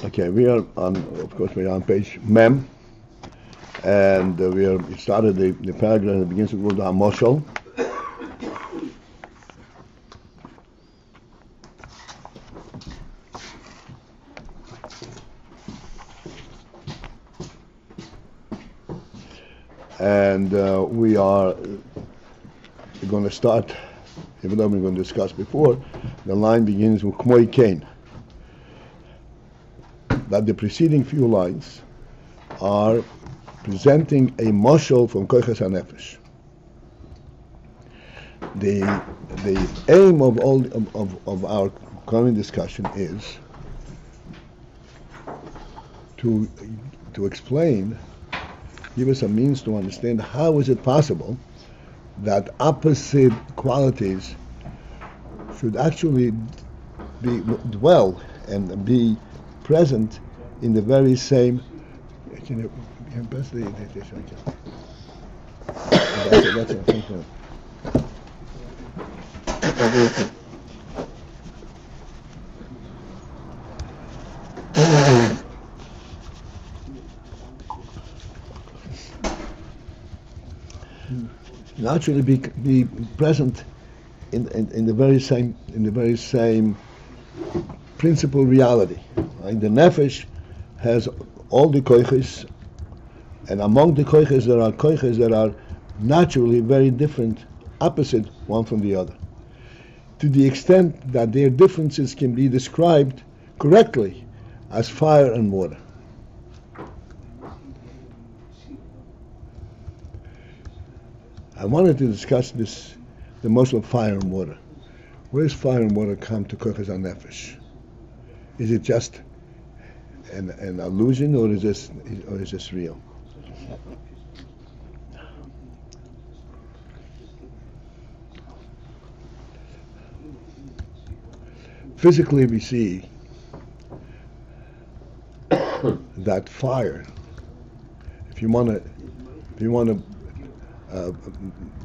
Okay, we are on, of course, we are on page Mem, and we started the paragraph that begins with the word Hamoshel. And we are going to start, even though we're going to discuss before, the line begins with ukmoken. That the preceding few lines are presenting a moshel from koiches hanefesh. The aim of all of our current discussion is to explain, give us a means to understand how is it possible that opposite qualities should actually dwell and be present in the very same. Naturally be present in the very same principal reality. Right? The nefesh has all the koiches, and among the koiches there are koiches that are naturally very different, opposite one from the other, to the extent that their differences can be described correctly as fire and water. I wanted to discuss this, the motion of fire and water. Where does fire and water come to koiches hanefesh? Is it just an illusion, or is this real? Physically, we see that fire. If you want to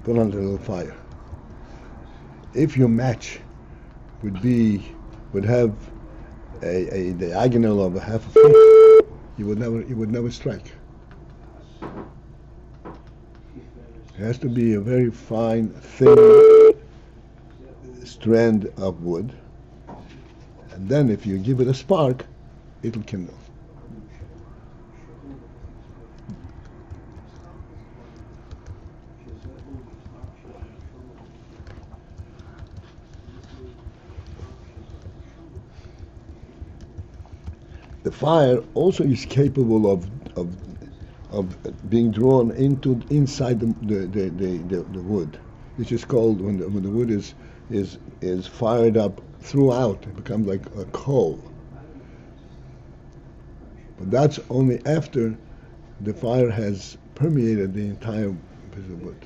put on a little fire, if your match would have a diagonal of a half a foot, you would never strike. It has to be a very fine, thin strand of wood, and then if you give it a spark, it'll kindle. The fire also is capable of being drawn inside the wood, which is called, when the wood is fired up throughout, it becomes like a coal. But that's only after the fire has permeated the entire piece of wood.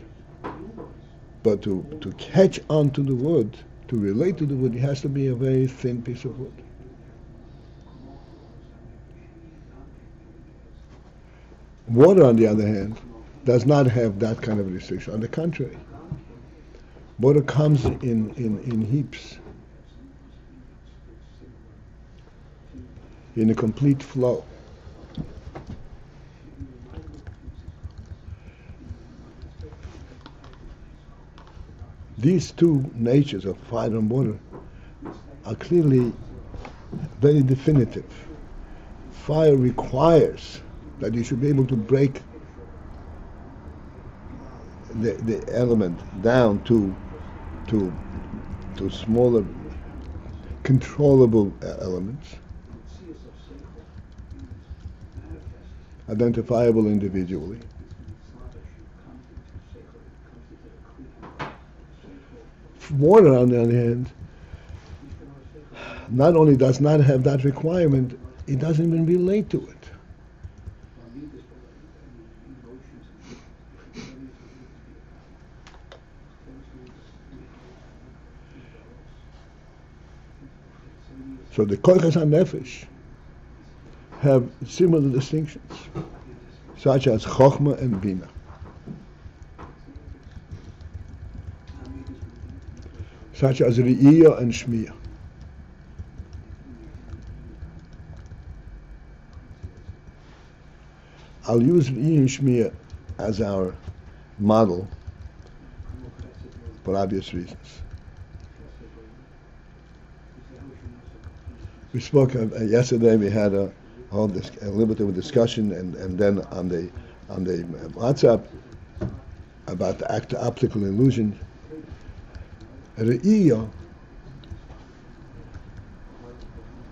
But to catch onto the wood, to relate to the wood, it has to be a very thin piece of wood. Water, on the other hand, does not have that kind of restriction. On the contrary, water comes in heaps, in a complete flow. These two natures of fire and water are clearly very definitive. Fire requires that you should be able to break the element down to smaller, controllable elements, identifiable individually. Water, on the other hand, not only does not have that requirement, it doesn't even relate to it. So the koiches hanefesh have similar distinctions, such as chochmah and bina. Such as re-iya and shmiya. I'll use re-iya and shmiya as our model for obvious reasons. We spoke yesterday. We had a little bit of a discussion, and then on the WhatsApp about the optical illusion. Re-iya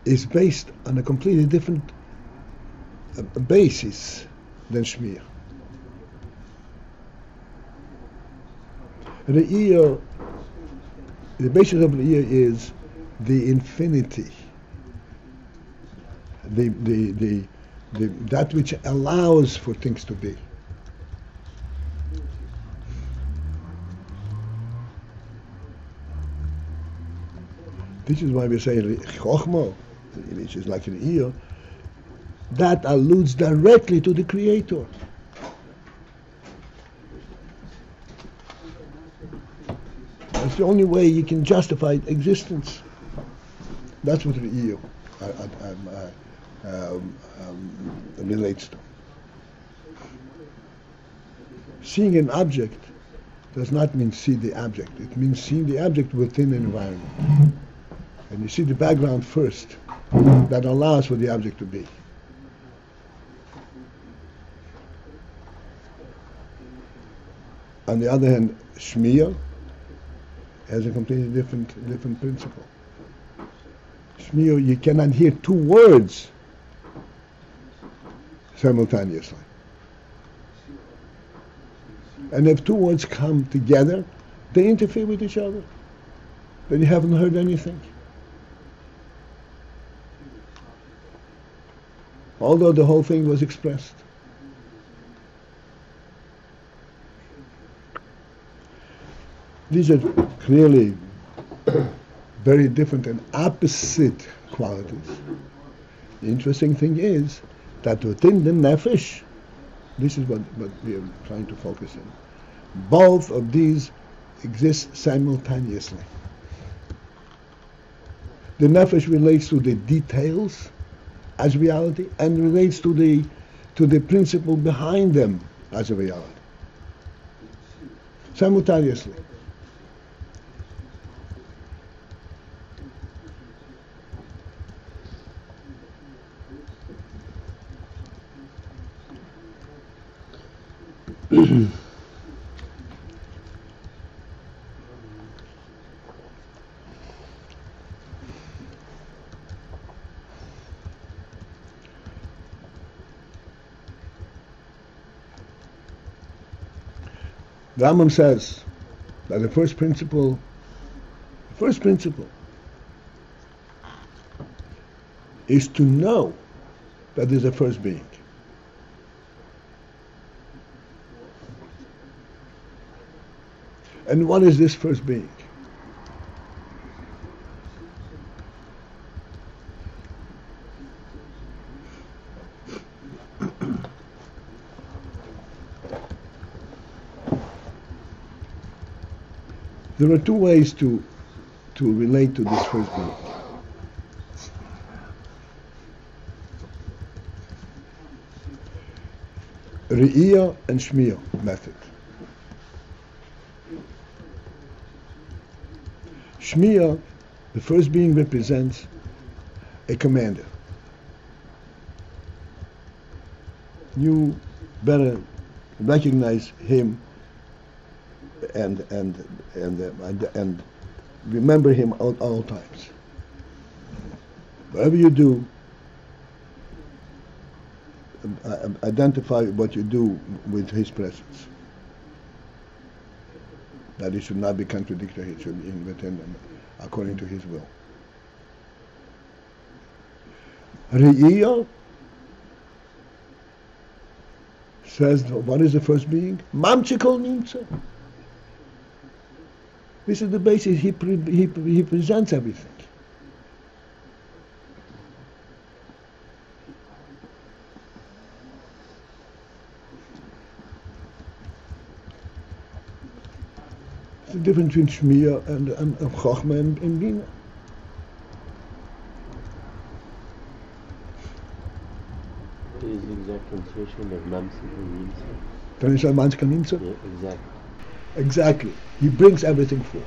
is based on a completely different basis than shmiya. Re-iya, the basis of re-iya is the infinity, the that which allows for things to be. This is why we say chochmah, which is like re-iya, that alludes directly to the Creator. That's the only way you can justify existence. That's what re-iya relates to. Seeing an object does not mean see the object. It means seeing the object within an environment. And you see the background first that allows for the object to be. On the other hand, shmiya has a completely different principle. Shmiya, you cannot hear two words simultaneously. And if two words come together, they interfere with each other. Then you haven't heard anything. Although the whole thing was expressed. These are clearly very different and opposite qualities. The interesting thing is that within the nefesh, this is what we are trying to focus on, both of these exist simultaneously. The nefesh relates to the details as reality and relates to the principle behind them as a reality. Simultaneously. The Rambam says that the first principle is to know that there's a first being. And what is this first being? There are two ways to relate to this first being. Re-iya and shmiya method. Shmiya, the first being, represents a commander. You better recognize him and remember him at all times. Whatever you do, identify what you do with his presence. That it should not be contradictory, it should be within according to his will. Re-iya says, what is the first being? Mamchikol nimtza. This is the basis. He presents everything. The difference between shmiya and chochmah and bina. What is exactly translation of Mamsi Kanimsa. Translation of Mamsi Kanimsa? Yeah, exactly. Exactly. He brings everything forth.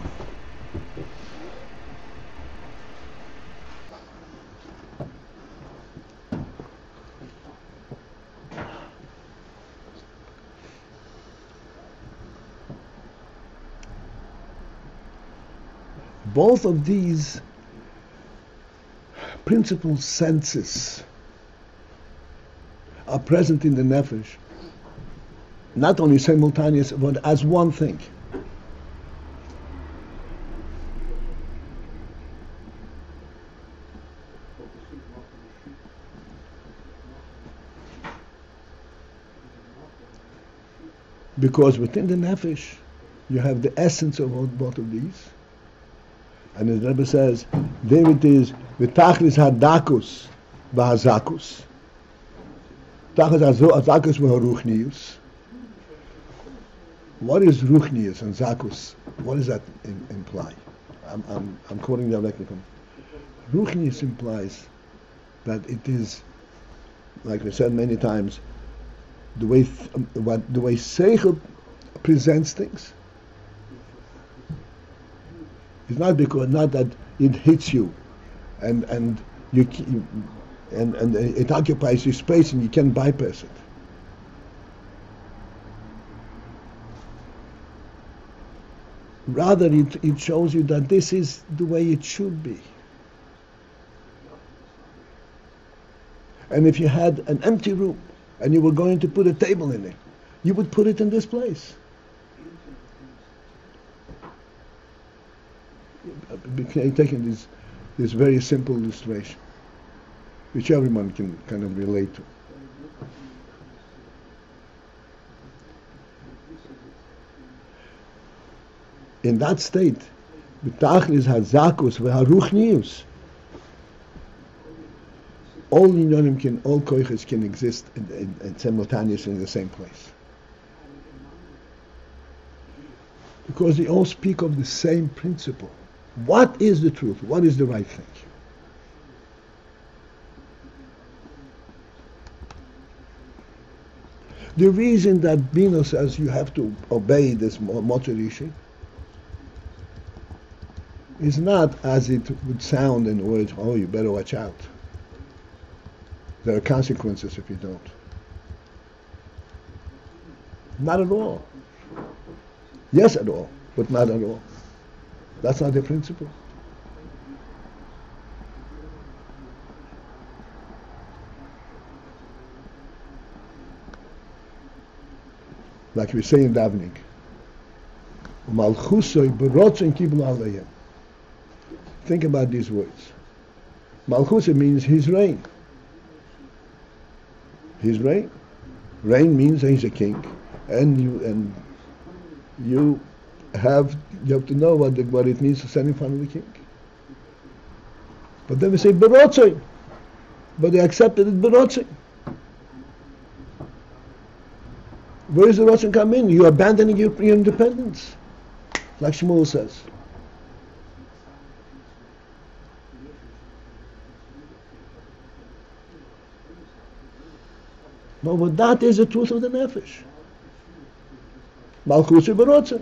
Both of these principal senses are present in the nefesh, not only simultaneous, but as one thing. Because within the nefesh, you have the essence of both of these. And as the Rebbe says, there it is, v'tachlis hadakus v'hazakus. Tachlis hazakus v'haruchnius. What is ruchnius and zakus? What does that imply? I'm quoting directly from. Ruchnius implies that it is, like we said many times, the way Seichel presents things. It's not that it hits you, and it occupies your space and you can't bypass it. Rather, it shows you that this is the way it should be. And if you had an empty room and you were going to put a table in it, you would put it in this place. Taking this very simple illustration, which everyone can kind of relate to. In that state, b'tachlis hazakus v'haruchnius, all inyonim all koiches can exist and simultaneously in the same place. Because they all speak of the same principle. What is the truth? What is the right thing? The reason that Bina says you have to obey this motorishi is not as it would sound in words, oh, you better watch out. There are consequences if you don't. Not at all. Yes, at all, but not at all. That's not the principle. Like we say in davening, Malchusoi berotzen kibul alayim. Think about these words. Malchusoi means his reign. His reign. Reign means he's a king, and you have to know what it means to stand in front of the king. But then we say berotzen, but they accepted it berotzen. Where does the rotzen come in? You're abandoning your independence, like Shmuel says. No, but that is the truth of the nefesh. Malchus berotzen.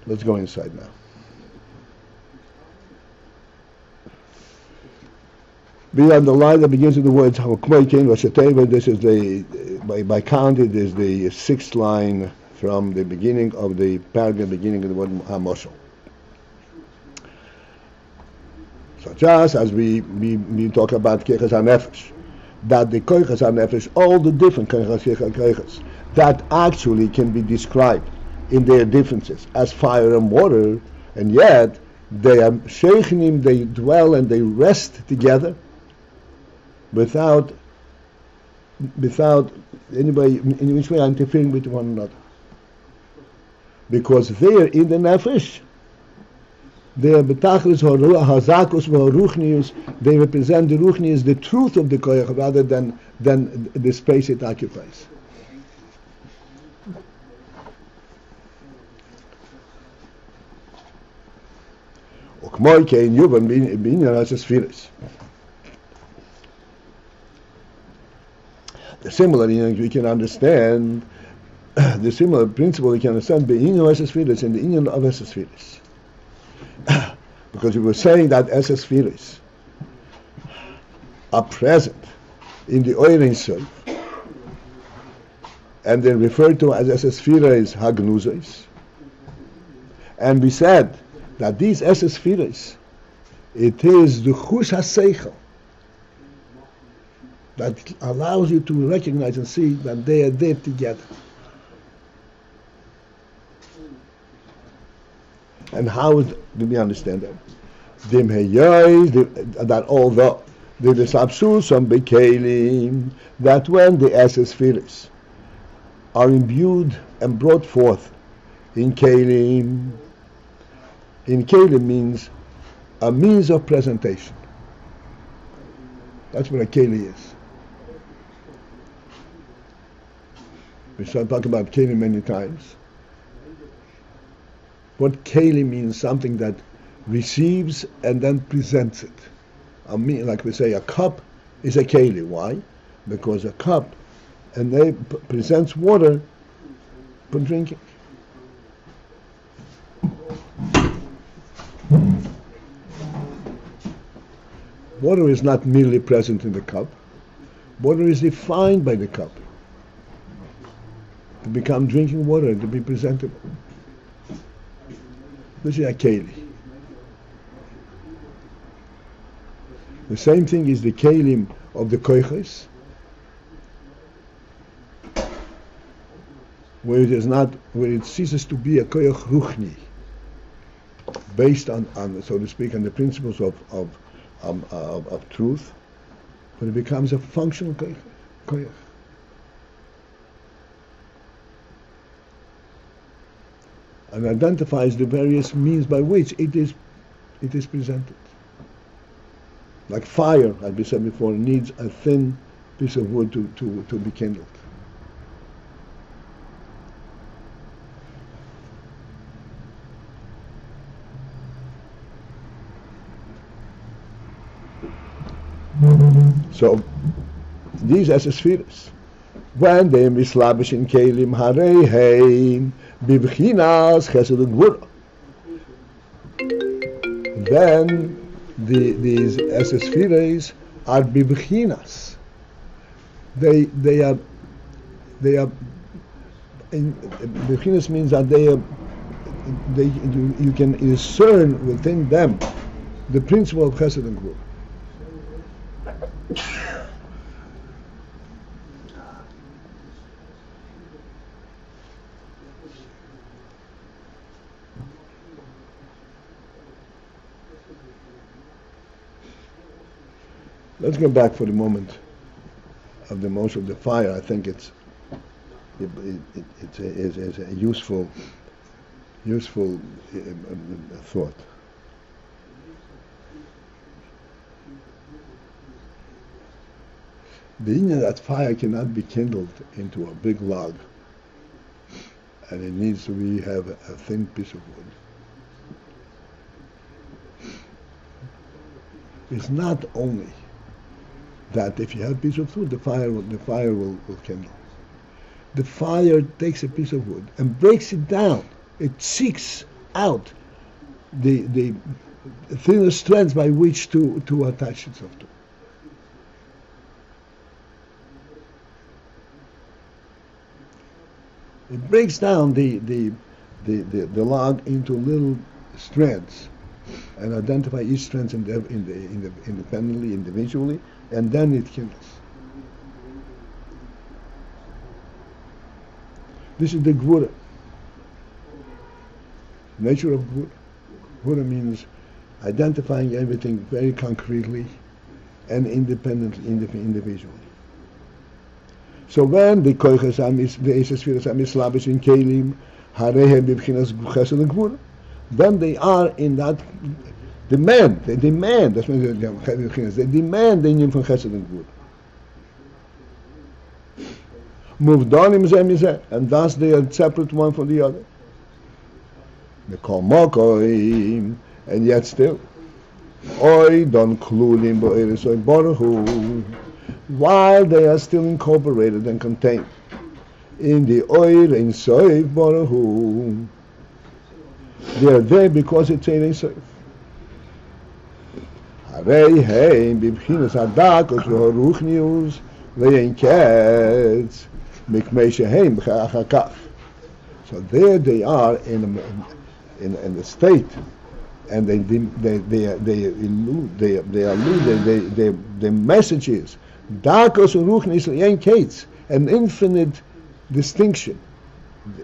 Let's go inside now. Be on the line that begins with the words ukmoken. This is by count it is the sixth line from the beginning of the paragraph, beginning of the word hamoshel. Such as we talk about koiches hanefesh, that the koiches hanefesh, all the different koiches that actually can be described in their differences as fire and water, and yet they are sheichnim, they dwell and they rest together without anybody in which way interfering with one another. Because there in the nefesh, they are betachlis hazakus v'haruchnius, they represent the ruchnius, the truth of the koyach, rather than the space it occupies. ukmoken yuvan bina as spheres. Similarly, we can understand the similar principle. We can understand being as spheres in the union of as spheres, because we were saying that as spheres are present in the Oirin Sof, and they're referred to as spheres hagnuzos. And we said that these spheres, it is the chus haseichel that allows you to recognize and see that they are there together. And how do we understand that? That although the absusam bekelim, that when the spheres are imbued and brought forth in kelim means a means of presentation. That's what a keli is. We start talking about kelim many times. What keli means, something that receives and then presents it. Like we say, a cup is a keli. Why? Because a cup and they presents water for drinking. Water is not merely present in the cup. Water is defined by the cup to become drinking water, to be presentable. This is a keli. The same thing is the kelim of the koiches, where it ceases to be a koich ruchni, based on, so to speak, on the principles of truth, but it becomes a functional koich. And identifies the various means by which it is presented. Like fire, as we said before, needs a thin piece of wood to be kindled. So these as spheres, when they mislabish in kelim hareheim bibchinas chesed ugvura, then these as spheres are bibchinas. They are in bibchinas means that you can discern within them the principle of chesed and gvura. Let's go back for the moment of the motion of the fire. I think it's a useful thought. Being that fire cannot be kindled into a big log, and it needs to have a thin piece of wood. It's not only that if you have a piece of wood, the fire will kindle. The fire takes a piece of wood and breaks it down. It seeks out the thinner strands by which to attach itself to. It breaks down the log into little strands and identify each strand independently, individually, and then it kindles. This is the gvura. Nature of gvura. Gvura means identifying everything very concretely and independently, individually. So when the koiches the spheres are mislabish in kelim, harehem bibchinas chesed and gvura, then they are in that demand. They demand. That's what they demand the union from chesed and gvura. Moved on and thus they are separate one from the other. The chochmah And yet still, Oy don klulim ba'eresoy baruhu, while they are still incorporated and contained in the Oy Ein Sof baruhu, they are there because it's Ein Sof. Harei hein bibchinas hadakos v'horuchnius ve'en ketz mikmei shehem b'cha'achakach. So there they are in the state, and their message is dakos v'ruchnius ve'en ketz, an infinite distinction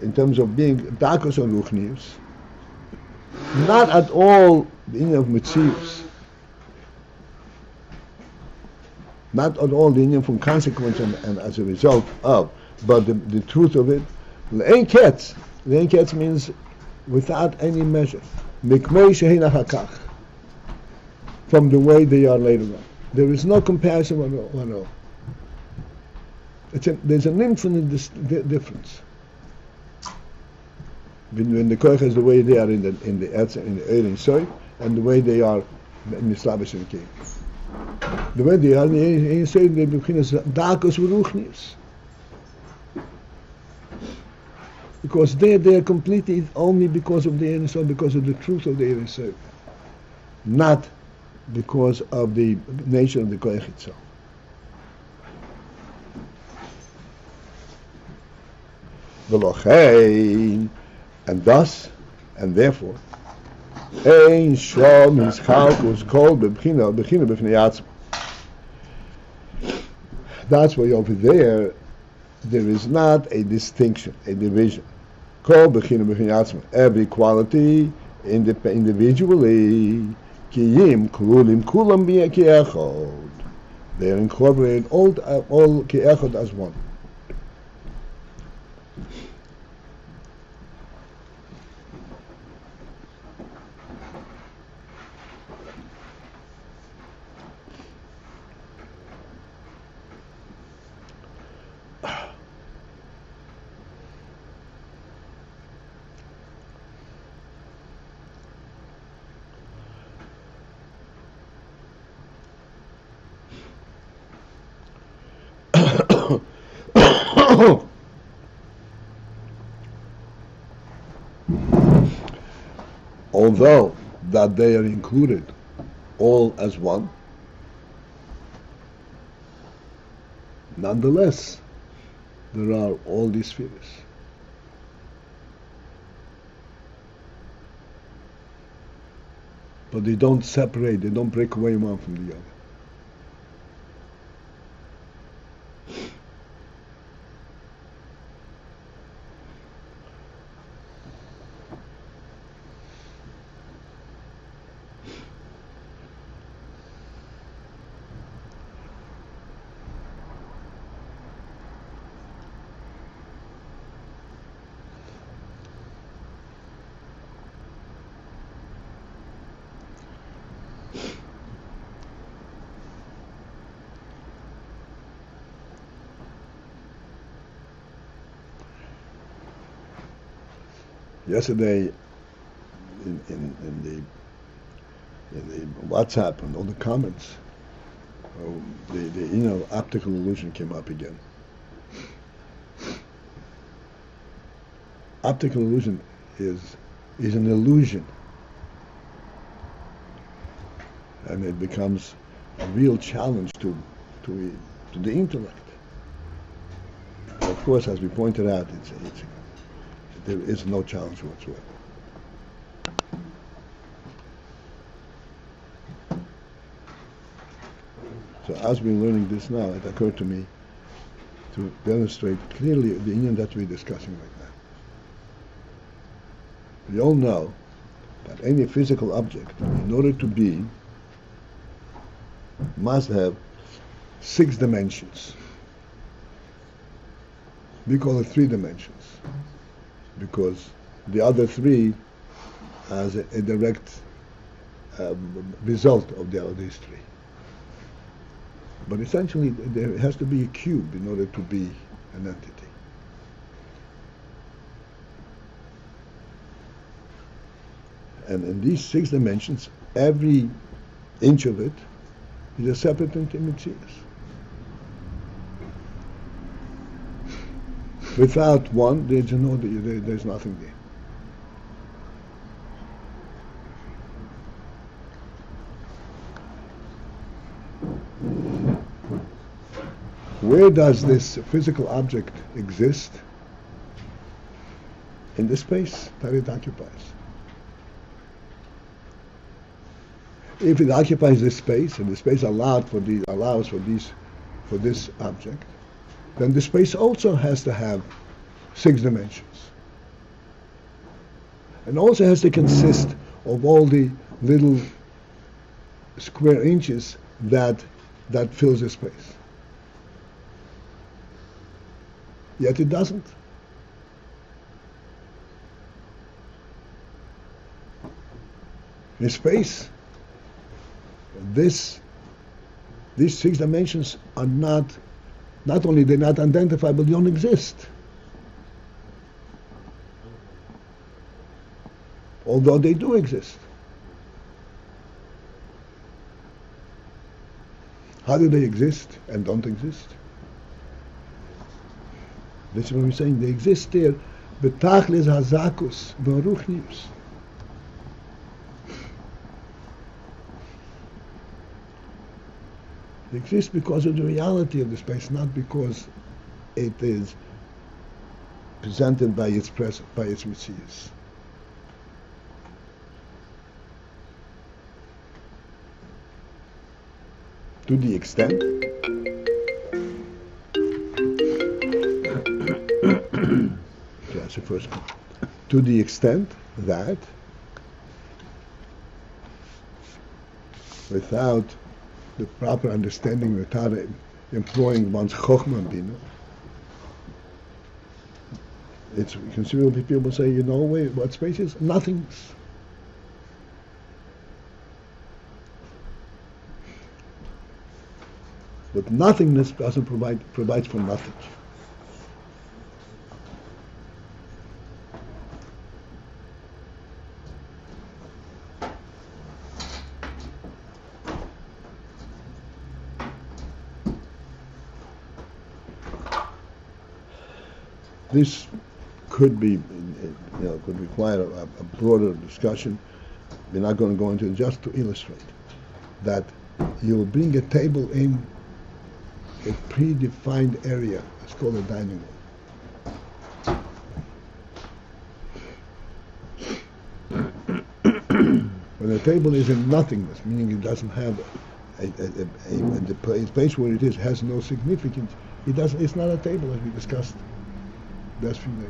in terms of being dakos and ruchnius, not at all the inyan of mitzius, not at all the inyan from consequence and as a result of, but the truth of it. Le'en ketz means without any measure. Mikmei shehin achakach, from the way they are later on. There is no comparison one all. There's an infinite difference when the koich is the way they are in the Ein Sof, and the way they are in the establishing king. The way they are in the Ein Sof, they become dakos v'ruchnius, because they are completely only because of the Ein Sof, because of the truth of the Ein Sof, not because of the nature of the koich itself. And thus, and therefore, ein shom is chalkus kol bebchina b'fnei atzma. That's why over there is not a distinction, a division. Kol bebchina b'fnei atzma. Every quality individually, kiyim klulim kulam ki'echod. They are incorporated all ki'echod as one. Although that they are included all as one, nonetheless, there are all these spheres. But they don't separate, they don't break away one from the other. Yesterday, in the WhatsApp and all the comments, the optical illusion came up again. Optical illusion is an illusion, and it becomes a real challenge to the intellect. Of course, as we pointed out, there is no challenge whatsoever. So as we're learning this now, it occurred to me to demonstrate clearly the inyan that we're discussing right now. We all know that any physical object, in order to be, must have 6 dimensions. We call it 3 dimensions, because the other 3 as a direct result of these 3. But essentially, there has to be a cube in order to be an entity. And in these 6 dimensions, every inch of it is a separate intimacy. Without one, there's nothing there. Where does this physical object exist? In the space that it occupies. If it occupies this space, and the space allows for this object, then the space also has to have 6 dimensions. And also has to consist of all the little square inches that fills the space. Yet it doesn't. In space, these 6 dimensions are not only they're not identified, but they don't exist. Although they do exist. How do they exist and don't exist? This is what we're saying. They exist there. Betachlis hazakus v'ruchnius. They exist because of the reality of the space, not because it is presented by its mitzvahs. To the extent that's the first one. To the extent that without the proper understanding of Torah, employing one's chochmah and bina, it's considerable people say, what space is? Nothingness. But nothingness doesn't provides for nothing. This could be, could require a broader discussion. We're not going to go into it, just to illustrate that you will bring a table in a predefined area. It's called a dining room. When the table is in nothingness, meaning it doesn't have the place where it is has no significance, it's not a table, as we discussed the last few days.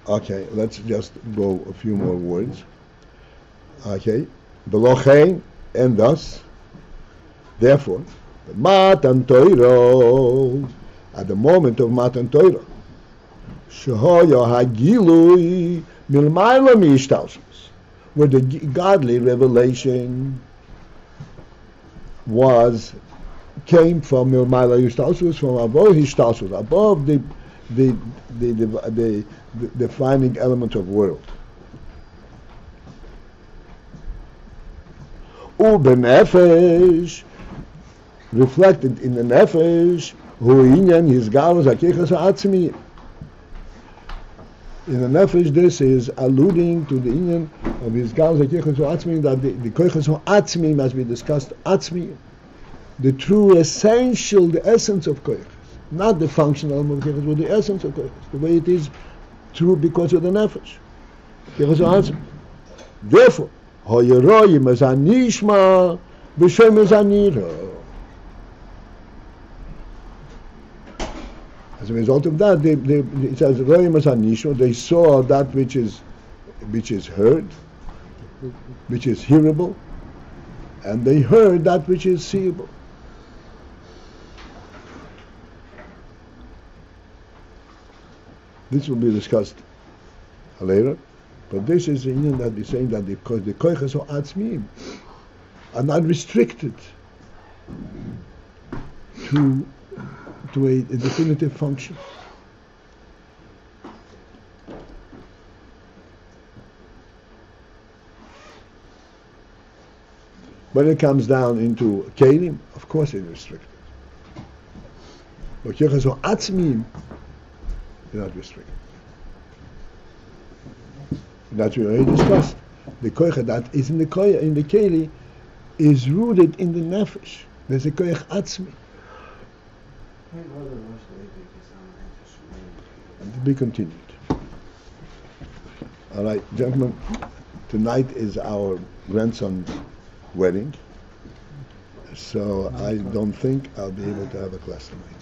Okay, let's just go a few more words. Okay, Belochein, and thus, therefore, Matan Torah, at the moment of Matan Torah, Shehoya Hagilui Milmaila Mishtalsmus, where the godly revelation came from Milmaila Mishtalsmus, from above Hishtalsmus, above the defining element of world. Ubenefesh, reflected in the nefesh, hu inyan his galus hakichas ha'atzmi. In the nefesh, this is alluding to the inyan of his galus hakichas ha'atzmi, that the koichas ha'atzmi must be discussed. Atzmi, the true essential, the essence of koichas. Not the functional element of koichas, but the essence of koichas, the way it is true because of the nefesh. Therefore, hoyeroyim as anishma b'shem as anira. As a result of that, it says royim as anishma. They saw that which is heard, which is hearable, and they heard that which is seeable. This will be discussed later. But this is the union that we're saying that because the koiches or atzmim are not restricted to a definitive function. When it comes down into kelim, of course it's restricted. But koiches or atzmim, they're not restricted. That we already discussed. The koiche that is in the keli is rooted in the nefesh. There's a koich atzmi. And to be continued. All right, gentlemen, tonight is our grandson's wedding, so I don't think I'll be able to have a class tonight.